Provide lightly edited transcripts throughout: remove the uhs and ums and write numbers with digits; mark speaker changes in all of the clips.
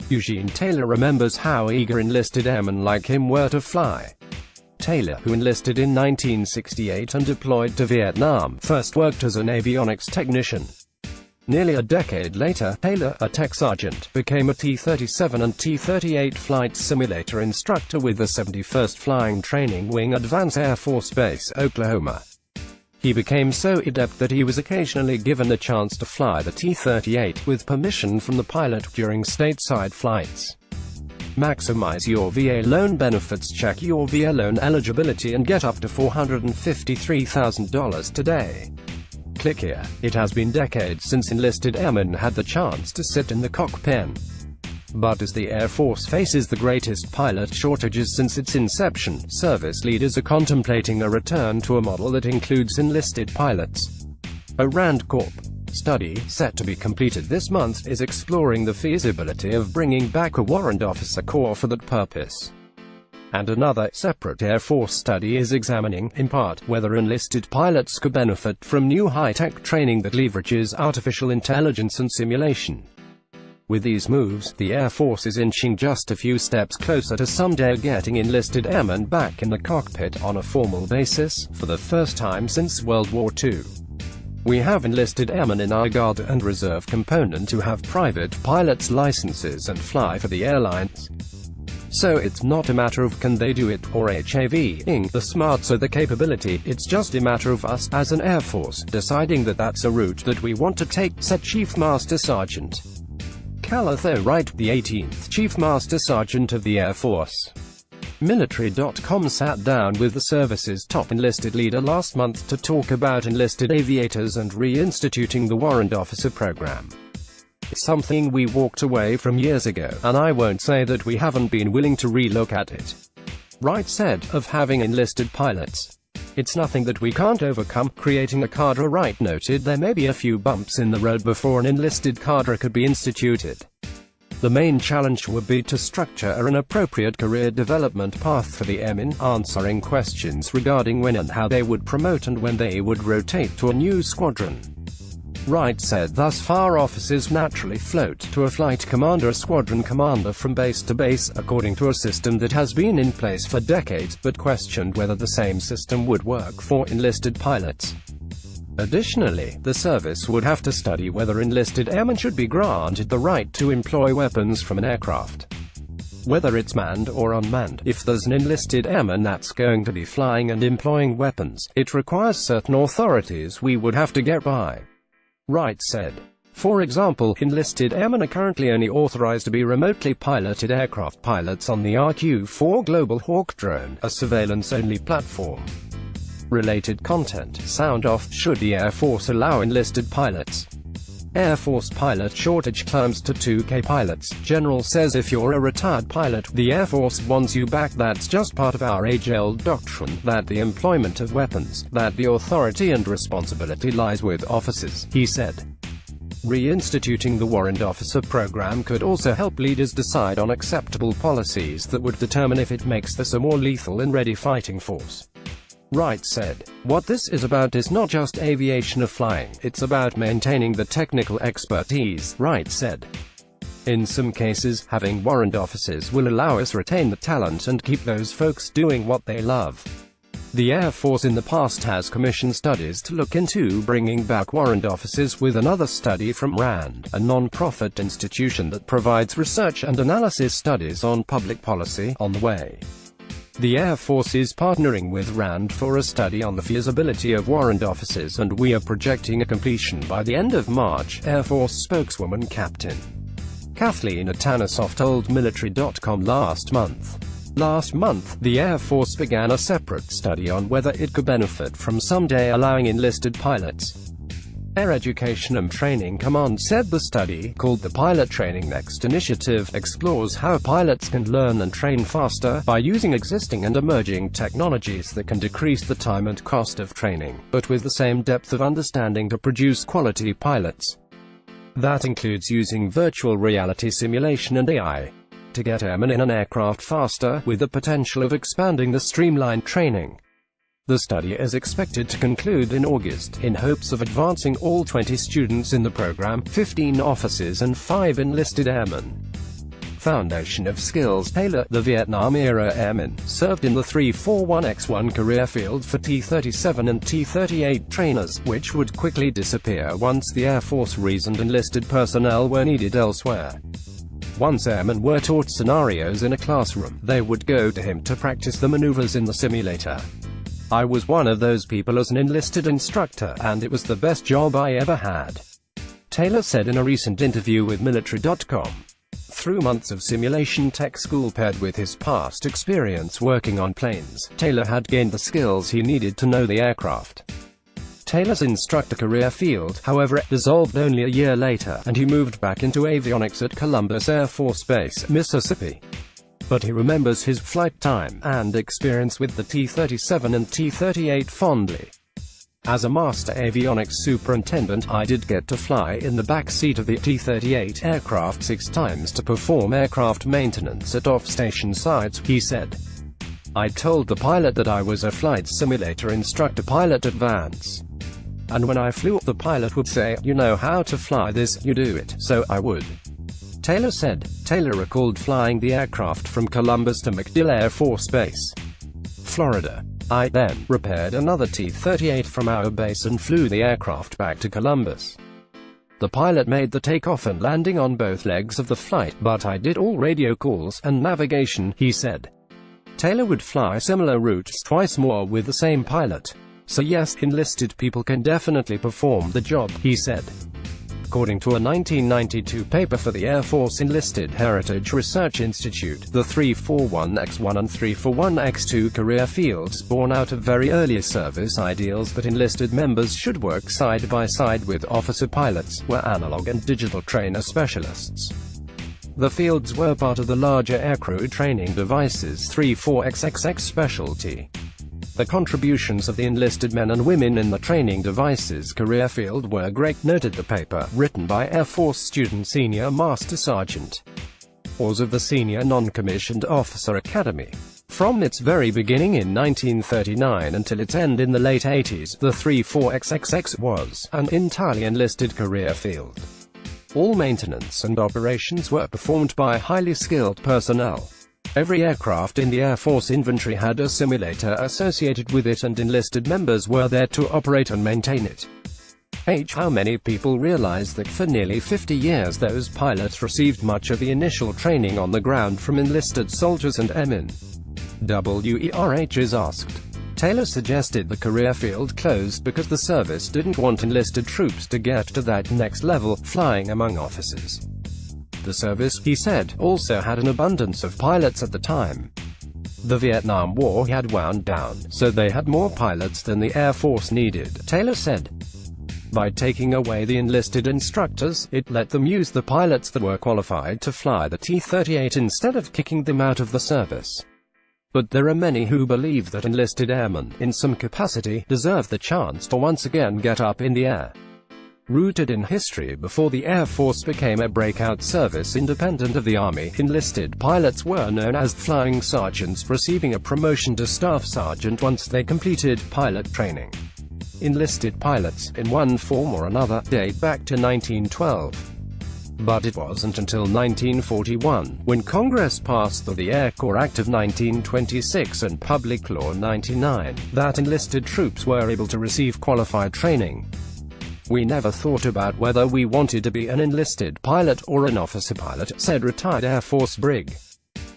Speaker 1: Eugene Taylor remembers how eager enlisted airmen like him were to fly. Taylor, who enlisted in 1968 and deployed to Vietnam, first worked as an avionics technician. Nearly a decade later, Taylor, a tech sergeant, became a T-37 and T-38 flight simulator instructor with the 71st Flying Training Wing at Vance Air Force Base, Oklahoma. He became so adept that he was occasionally given the chance to fly the T-38, with permission from the pilot, during stateside flights. Maximize your VA loan benefits. Check your VA loan eligibility and get up to $453,000 today. Click here. It has been decades since enlisted airmen had the chance to sit in the cockpit. But as the Air Force faces the greatest pilot shortages since its inception, service leaders are contemplating a return to a model that includes enlisted pilots. A RAND Corp study, set to be completed this month, is exploring the feasibility of bringing back a warrant officer corps for that purpose. And another, separate Air Force study is examining, in part, whether enlisted pilots could benefit from new high-tech training that leverages artificial intelligence and simulation. With these moves, the Air Force is inching just a few steps closer to someday getting enlisted airmen back in the cockpit on a formal basis, for the first time since World War II. We have enlisted airmen in our Guard and Reserve component who have private pilots' licenses and fly for the airlines. So it's not a matter of can they do it, or having the smarts or the capability, it's just a matter of us, as an Air Force, deciding that that's a route that we want to take, said Chief Master Sergeant Calatho Wright, the 18th Chief Master Sergeant of the Air Force. Military.com sat down with the service's top enlisted leader last month to talk about enlisted aviators and reinstituting the warrant officer program. It's something we walked away from years ago, and I won't say that we haven't been willing to relook at it. Wright said, of having enlisted pilots. It's nothing that we can't overcome, creating a cadre. Wright noted there may be a few bumps in the road before an enlisted cadre could be instituted. The main challenge would be to structure an appropriate career development path for the airmen, answering questions regarding when and how they would promote and when they would rotate to a new squadron. Wright said thus far officers naturally float to a flight commander or squadron commander from base to base, according to a system that has been in place for decades, but questioned whether the same system would work for enlisted pilots. Additionally, the service would have to study whether enlisted airmen should be granted the right to employ weapons from an aircraft, whether it's manned or unmanned. If there's an enlisted airman that's going to be flying and employing weapons, it requires certain authorities we would have to get by. Wright said. For example, enlisted airmen are currently only authorized to be remotely piloted aircraft pilots on the RQ-4 Global Hawk drone, a surveillance-only platform. Related content, sound off, should the Air Force allow enlisted pilots. Air Force pilot shortage climbs to 2K pilots. General says if you're a retired pilot, the Air Force wants you back. That's just part of our age-old doctrine, that the employment of weapons, that the authority and responsibility lies with officers, he said. Reinstituting the warrant officer program could also help leaders decide on acceptable policies that would determine if it makes this a more lethal and ready fighting force. Wright said, what this is about is not just aviation or flying, it's about maintaining the technical expertise, Wright said. In some cases, having warrant officers will allow us retain the talent and keep those folks doing what they love. The Air Force in the past has commissioned studies to look into bringing back warrant officers, with another study from RAND, a non-profit institution that provides research and analysis studies on public policy, on the way. The Air Force is partnering with RAND for a study on the feasibility of warrant officers, and we are projecting a completion by the end of March, Air Force spokeswoman Captain Kathleen Atanasoff told Military.com last month. Last month, the Air Force began a separate study on whether it could benefit from someday allowing enlisted pilots. Air Education and Training Command said the study, called the Pilot Training Next Initiative, explores how pilots can learn and train faster, by using existing and emerging technologies that can decrease the time and cost of training, but with the same depth of understanding to produce quality pilots. That includes using virtual reality simulation and AI to get airmen in an aircraft faster, with the potential of expanding the streamlined training. The study is expected to conclude in August, in hopes of advancing all 20 students in the program, 15 officers and 5 enlisted airmen. foundation of skills. Taylor, the Vietnam-era airman, served in the 341X1 career field for T-37 and T-38 trainers, which would quickly disappear once the Air Force reasoned enlisted personnel were needed elsewhere. Once airmen were taught scenarios in a classroom, they would go to him to practice the maneuvers in the simulator. I was one of those people as an enlisted instructor, and it was the best job I ever had, Taylor said in a recent interview with Military.com. Through months of simulation tech school paired with his past experience working on planes, Taylor had gained the skills he needed to know the aircraft. Taylor's instructor career field, however, dissolved only a year later, and he moved back into avionics at Columbus Air Force Base, Mississippi. But he remembers his flight time and experience with the T-37 and T-38 fondly. As a master avionics superintendent, I did get to fly in the back seat of the T-38 aircraft 6 times to perform aircraft maintenance at off-station sites, he said. I told the pilot that I was a flight simulator instructor pilot at Vance. And when I flew, the pilot would say, "You know how to fly this, you do it," so I would. Taylor said. Taylor recalled flying the aircraft from Columbus to MacDill Air Force Base, Florida. I then repaired another T-38 from our base and flew the aircraft back to Columbus. The pilot made the takeoff and landing on both legs of the flight, but I did all radio calls and navigation, he said. Taylor would fly similar routes twice more with the same pilot. So yes, enlisted people can definitely perform the job, he said. According to a 1992 paper for the Air Force Enlisted Heritage Research Institute, the 341X1 and 341X2 career fields born out of very early service ideals that enlisted members should work side by side with officer pilots, were analog and digital trainer specialists. The fields were part of the larger aircrew training devices 34XXX specialty. The contributions of the enlisted men and women in the training devices career field were great, noted the paper, written by Air Force student Senior Master Sergeant Ors of the Senior Non-Commissioned Officer Academy. From its very beginning in 1939 until its end in the late 80s, the 34XXX was an entirely enlisted career field. All maintenance and operations were performed by highly skilled personnel. Every aircraft in the Air Force inventory had a simulator associated with it, and enlisted members were there to operate and maintain it. How many people realize that for nearly 50 years those pilots received much of the initial training on the ground from enlisted soldiers and airmen? WERH is asked. Taylor suggested the career field closed because the service didn't want enlisted troops to get to that next level, flying among officers. The service, he said, also had an abundance of pilots at the time. The Vietnam War had wound down, so they had more pilots than the Air Force needed, Taylor said. By taking away the enlisted instructors, it let them use the pilots that were qualified to fly the T-38 instead of kicking them out of the service. But there are many who believe that enlisted airmen, in some capacity, deserve the chance to once again get up in the air. Rooted in history before the Air Force became a breakout service independent of the Army, enlisted pilots were known as flying sergeants, receiving a promotion to staff sergeant once they completed pilot training. Enlisted pilots, in one form or another, date back to 1912. But it wasn't until 1941, when Congress passed the Air Corps Act of 1926 and Public Law 99, that enlisted troops were able to receive qualified training. We never thought about whether we wanted to be an enlisted pilot or an officer pilot, said retired Air Force Brig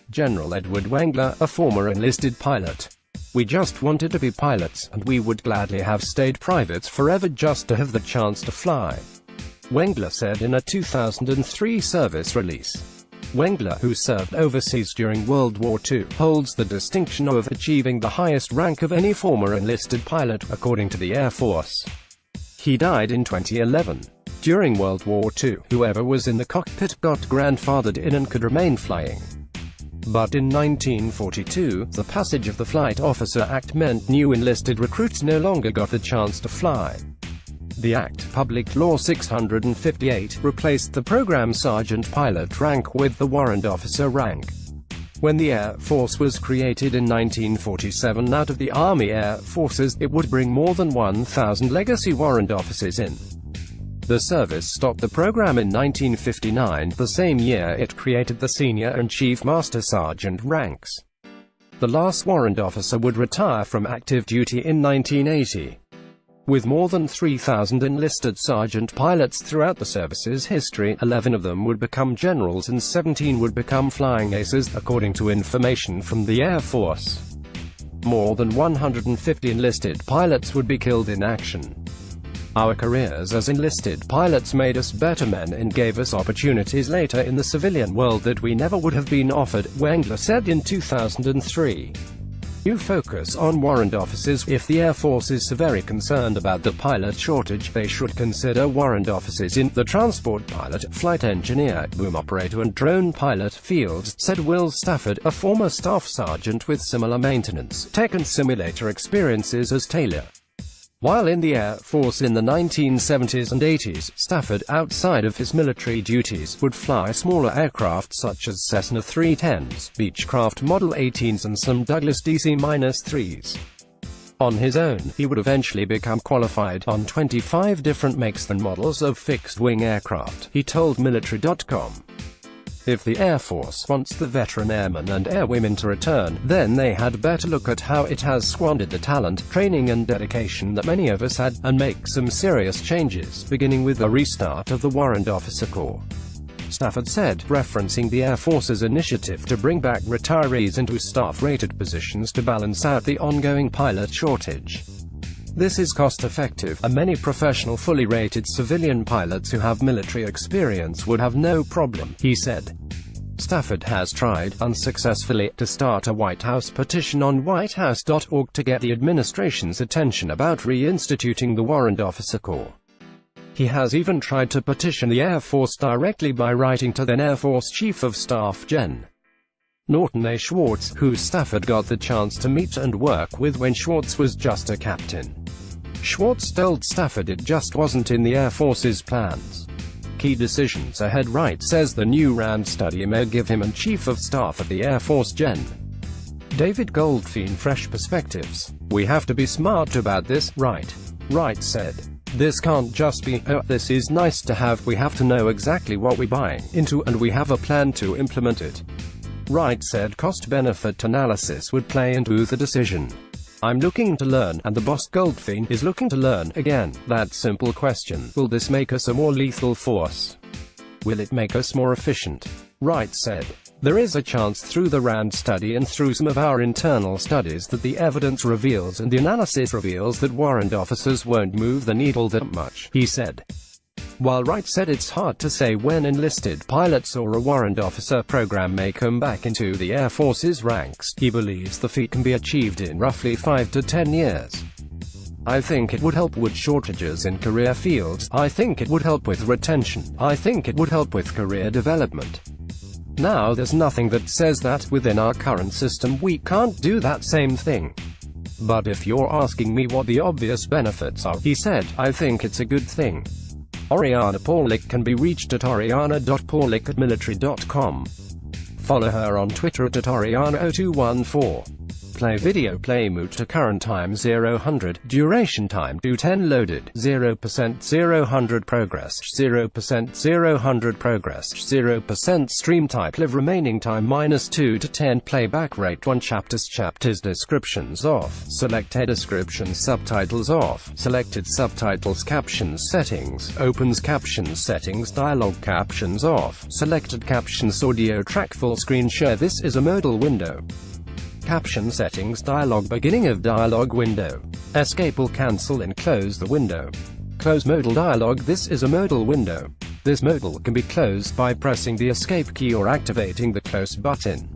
Speaker 1: General Edward Wengler, a former enlisted pilot. We just wanted to be pilots, and we would gladly have stayed privates forever just to have the chance to fly, Wengler said in a 2003 service release. Wengler, who served overseas during World War II, holds the distinction of achieving the highest rank of any former enlisted pilot, according to the Air Force. He died in 2011. During World War II, whoever was in the cockpit got grandfathered in and could remain flying. But in 1942, the passage of the Flight Officer Act meant new enlisted recruits no longer got the chance to fly. The Act, Public Law 658, replaced the program sergeant pilot rank with the warrant officer rank. When the Air Force was created in 1947 out of the Army Air Forces, it would bring more than 1,000 legacy warrant officers in. The service stopped the program in 1959, the same year it created the Senior and Chief Master Sergeant ranks. The last warrant officer would retire from active duty in 1980. With more than 3,000 enlisted sergeant pilots throughout the service's history, 11 of them would become generals and 17 would become flying aces, according to information from the Air Force. More than 150 enlisted pilots would be killed in action. Our careers as enlisted pilots made us better men and gave us opportunities later in the civilian world that we never would have been offered, Wengler said in 2003. You focus on warrant officers. If the Air Force is so very concerned about the pilot shortage, they should consider warrant officers in the transport pilot, flight engineer, boom operator and drone pilot fields, said Will Stafford, a former staff sergeant with similar maintenance, tech and simulator experiences as Taylor. While in the Air Force in the 1970s and 80s, Stafford, outside of his military duties, would fly smaller aircraft such as Cessna 310s, Beechcraft Model 18s and some Douglas DC-3s. On his own, he would eventually become qualified on 25 different makes and models of fixed-wing aircraft, he told Military.com. If the Air Force wants the veteran airmen and airwomen to return, then they had better look at how it has squandered the talent, training and dedication that many of us had, and make some serious changes, beginning with a restart of the Warrant Officer Corps. Stafford said, referencing the Air Force's initiative to bring back retirees into staff-rated positions to balance out the ongoing pilot shortage. This is cost-effective, and many professional fully rated civilian pilots who have military experience would have no problem, he said. Stafford has tried, unsuccessfully, to start a White House petition on whitehouse.org to get the administration's attention about reinstituting the Warrant Officer Corps. He has even tried to petition the Air Force directly by writing to then Air Force Chief of Staff Gen. Norton A. Schwartz, who Stafford got the chance to meet and work with when Schwartz was just a captain. Schwartz told Stafford it just wasn't in the Air Force's plans. Key decisions ahead. Wright says the new RAND study may give him and Chief of Staff at the Air Force Gen. David Goldfein. Fresh perspectives. We have to be smart about this, Wright said. This can't just be, oh, this is nice to have, we have to know exactly what we're buying into, and we have a plan to implement it. Wright said cost-benefit analysis would play into the decision. I'm looking to learn, and the boss Goldfein is looking to learn, again, that simple question, will this make us a more lethal force? Will it make us more efficient? Wright said. There is a chance through the RAND study and through some of our internal studies that the evidence reveals and the analysis reveals that warrant officers won't move the needle that much, he said. While Wright said it's hard to say when enlisted pilots or a warrant officer program may come back into the Air Force's ranks, he believes the feat can be achieved in roughly 5 to 10 years. I think it would help with shortages in career fields, I think it would help with retention, I think it would help with career development. Now there's nothing that says that within our current system we can't do that same thing. But if you're asking me what the obvious benefits are, he said, I think it's a good thing. Oriana Paulik can be reached at oriana.paulik@military.com. Follow her on Twitter at Oriana0214. Play video. Play move to current time 0-100, duration time 2:10 loaded, 0% 0-100 progress, 0% 0-100 progress, 0% stream type live remaining time -2 to 10 playback rate 1 chapters descriptions off, selected descriptions subtitles off, selected subtitles captions settings, opens captions settings dialog captions off, selected captions audio track full screen share. This is a modal window. Caption settings dialog beginning of dialog window. Escape or cancel and close the window. Close modal dialog. This is a modal window. This modal can be closed by pressing the escape key or activating the close button.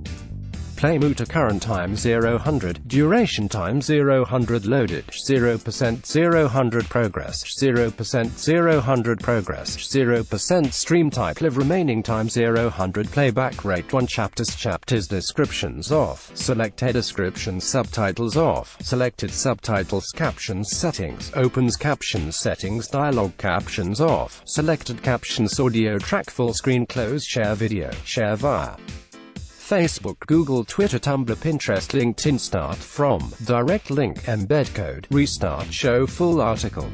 Speaker 1: Play move to current time 0-100, duration time 0-100 loaded, 0% 0-100 progress, 0% 0-100 progress, 0% stream type live remaining time 0-100 playback rate 1 chapters descriptions off, selected descriptions subtitles off, selected subtitles captions settings, opens captions settings dialog captions off, selected captions audio track full screen close share video, share via Facebook, Google, Twitter, Tumblr, Pinterest, LinkedIn. Start from, direct link, embed code, restart, show full article.